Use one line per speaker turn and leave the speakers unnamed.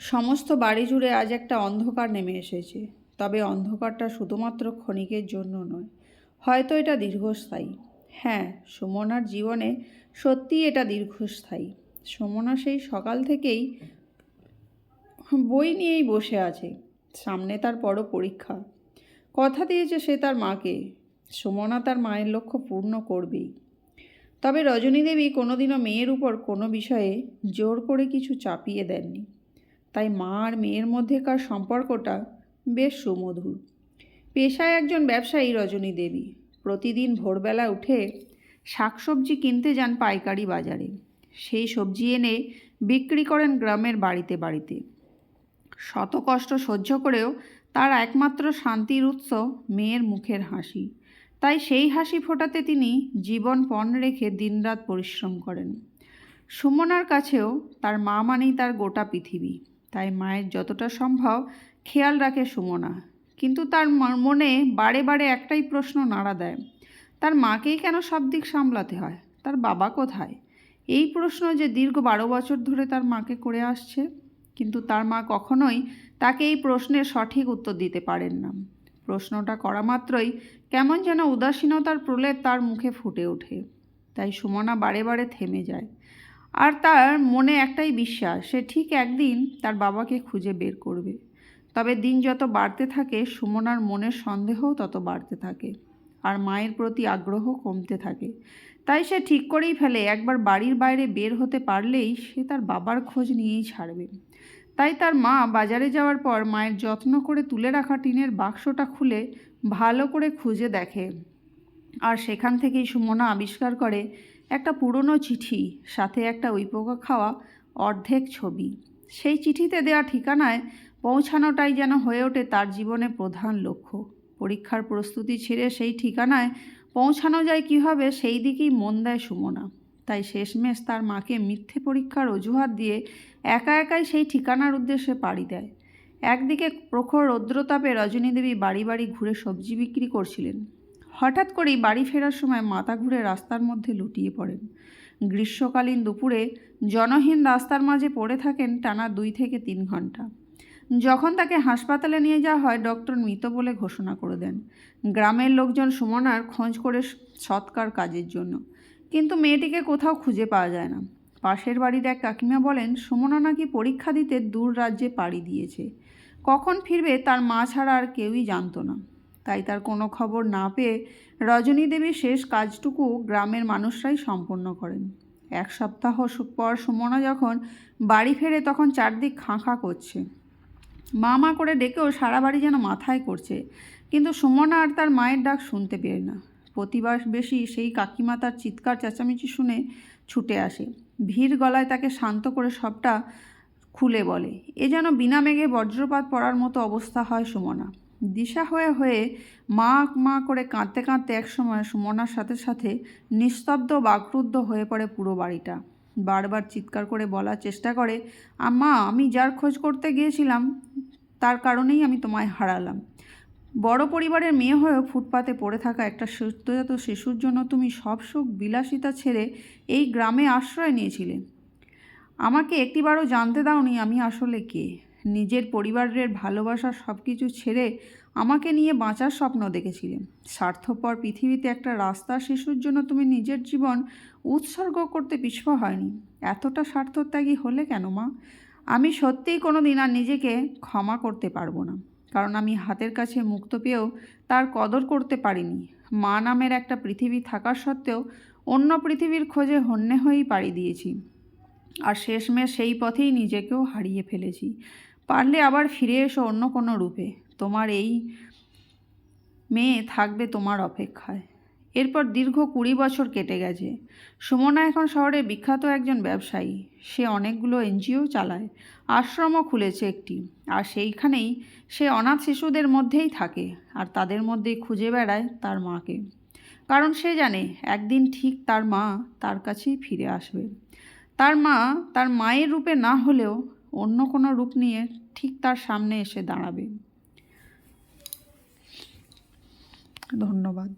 সমস্ত বাড়ি জুড়ে আজ একটা অন্ধকার নেমে এসেছে। তবে অন্ধকারটা শুধুমাত্র ক্ষণিকের জন্য নয়, হয়তো এটা দীর্ঘস্থায়ী। হ্যাঁ, সুমনার জীবনে সত্যিই এটা দীর্ঘস্থায়ী। সুমনা সেই সকাল থেকেই বই নিয়েই বসে আছে। সামনে তার বড় পরীক্ষা। কথা দিয়েছে সে তার মাকে, সুমনা তার মায়ের লক্ষ্য পূর্ণ করবেই। তবে রজনী দেবী কোনোদিনও মেয়ের উপর কোনো বিষয়ে জোর করে কিছু চাপিয়ে দেননি। তাই মা আর মেয়ের মধ্যেকার সম্পর্কটা বেশ সুমধুর। পেশায় একজন ব্যবসায়ী রজনী দেবী। প্রতিদিন ভোরবেলা উঠে শাকসবজি কিনতে যান পাইকারি বাজারে। সেই সবজি এনে বিক্রি করেন গ্রামের বাড়িতে বাড়িতে। শত কষ্ট সহ্য করেও তার একমাত্র শান্তির উৎস মেয়ের মুখের হাসি। তাই সেই হাসি ফোটাতে তিনি জীবন পণ রেখে দিনরাত পরিশ্রম করেন। সুমনার কাছেও তার মা মানেই তার গোটা পৃথিবী। তাই মায়ের যতটা সম্ভব খেয়াল রাখে সুমনা। কিন্তু তার মনে বারে বারে একটাই প্রশ্ন নাড়া দেয়, তার মাকেই কেন সব দিক সামলাতে হয়, তার বাবা কোথায়? এই প্রশ্ন যে দীর্ঘ 12 বছর ধরে তার মাকে করে আসছে। কিন্তু তার মা কখনোই তাকে এই প্রশ্নের সঠিক উত্তর দিতে পারেন না। প্রশ্নটা করা মাত্রই কেমন যেন উদাসীনতার প্রলেপ তার মুখে ফুটে ওঠে। তাই সুমনা বারে বারে থেমে যায়। আর তার মনে একটাই বিশ্বাস, সে ঠিক একদিন তার বাবাকে খুঁজে বের করবে। তবে দিন যত বাড়তে থাকে সুমনার মনের সন্দেহও তত বাড়তে থাকে, আর মায়ের প্রতি আগ্রহ কমতে থাকে। তাই সে ঠিক করেই ফেলে একবার বাড়ির বাইরে বের হতে পারলেই সে তার বাবার খোঁজ নিয়েই ছাড়বে। তাই তার মা বাজারে যাওয়ার পর মায়ের যত্ন করে তুলে রাখা টিনের বাক্সটা খুলে ভালো করে খুঁজে দেখে। আর সেখান থেকেই সুমনা আবিষ্কার করে একটা পুরনো চিঠি, সাথে একটা উইপোকা খাওয়া অর্ধেক ছবি। সেই চিঠিতে দেওয়া ঠিকানায় পৌঁছানোটাই যেন হয়ে ওঠে তার জীবনে প্রধান লক্ষ্য। পরীক্ষার প্রস্তুতি ছেড়ে সেই ঠিকানায় পৌঁছানো যায় কীভাবে, সেই দিকেই মন দেয় সুমনা। তাই শেষমেশ তার মাকে মিথ্যে পরীক্ষার অজুহাত দিয়ে একা একাই সেই ঠিকানার উদ্দেশ্যে পাড়ি দেয়। একদিকে প্রখর রৌদ্রতাপে রজনী দেবী বাড়ি বাড়ি ঘুরে সবজি বিক্রি করছিলেন। হঠাৎ করেই বাড়ি ফেরার সময় মাথা ঘুরে রাস্তার মধ্যে লুটিয়ে পড়েন। গ্রীষ্মকালীন দুপুরে জনহীন রাস্তার মাঝে পড়ে থাকেন টানা 2 থেকে 3 ঘন্টা। যখন তাকে হাসপাতালে নিয়ে যাওয়া হয়, ডক্টর মৃত বলে ঘোষণা করে দেন। গ্রামের লোকজন সুমনার খোঁজ করে সৎকার কাজের জন্য, কিন্তু মেয়েটিকে কোথাও খুঁজে পাওয়া যায় না। পাশের বাড়ির এক কাকিমা বলেন সুমনা নাকি পরীক্ষা দিতে দূর রাজ্যে পাড়ি দিয়েছে। কখন ফিরবে তার মা ছাড়া আর কেউই জানতো না। তাই তার কোনো খবর না পেয়ে রজনী দেবীর শেষ কাজটুকু গ্রামের মানুষরাই সম্পন্ন করেন। 1 সপ্তাহ পর সুমনা যখন বাড়ি ফেরে তখন চারদিক খাঁ খাঁ করছে। মা মা করে ডেকেও সারা বাড়ি যেন মাথায় করছে, কিন্তু সুমনা আর তার মায়ের ডাক শুনতে পেয়ে না। প্রতিবেশী সেই কাকিমা তার চিৎকার চেঁচামেচি শুনে ছুটে আসে। ভিড় গলায় তাকে শান্ত করে সবটা খুলে বলে। এ যেন বিনা মেঘে বজ্রপাত পড়ার মতো অবস্থা হয় সুমনা। দিশা হয়ে হয়ে মা মা করে কাঁদতে কাঁদতে একসময় সুমনার সাথে সাথে নিস্তব্ধ বাকরুদ্ধ হয়ে পড়ে পুরো বাড়িটা। বারবার চিৎকার করে বলার চেষ্টা করে, মা, আমি যার খোঁজ করতে গিয়েছিলাম তার কারণেই আমি তোমায় হারালাম। বড় পরিবারের মেয়ে হয়েও ফুটপাতে পড়ে থাকা একটা সদ্যজাত শিশুর জন্য তুমি সব সুখ বিলাসিতা ছেড়ে এই গ্রামে আশ্রয় নিয়েছিলে। আমাকে একটিবারও জানতে দাওনি আমি আসলে কে। নিজের পরিবারের ভালোবাসা সব কিছু ছেড়ে আমাকে নিয়ে বাঁচার স্বপ্ন দেখেছিলে। স্বার্থপর পৃথিবীতে একটা রাস্তার শিশুর জন্য তুমি নিজের জীবন উৎসর্গ করতে পিছপা হয়নি। এতটা স্বার্থত্যাগী হলে কেন মা? আমি সত্যিই কোনো দিন আর নিজেকে ক্ষমা করতে পারবো না, কারণ আমি হাতের কাছে মুক্ত পেয়েও তার কদর করতে পারিনি। মা নামের একটা পৃথিবী থাকার সত্ত্বেও অন্য পৃথিবীর খোঁজে হন্যে হয়েই পাড়ি দিয়েছি, আর শেষমেশ সেই পথেই নিজেকেও হারিয়ে ফেলেছি। পারলে আবার ফিরে এসো অন্য কোনো রূপে। তোমার এই মেয়ে থাকবে তোমার অপেক্ষায়। এরপর দীর্ঘ 20 বছর কেটে গেছে। সুমনা এখন শহরে বিখ্যাত একজন ব্যবসায়ী। সে অনেকগুলো এনজিও চালায়, আশ্রমও খুলেছে একটি। আর সেইখানেই সে অনাথ শিশুদের মধ্যেই থাকে, আর তাদের মধ্যেই খুঁজে বেড়ায় তার মাকে। কারণ সে জানে একদিন ঠিক তার মা তার কাছেই ফিরে আসবে। তার মা তার মায়ের রূপে না হলেও অন্য কোনো রূপ নিয়ে ঠিক তার সামনে এসে দাঁড়াবে। ধন্যবাদ।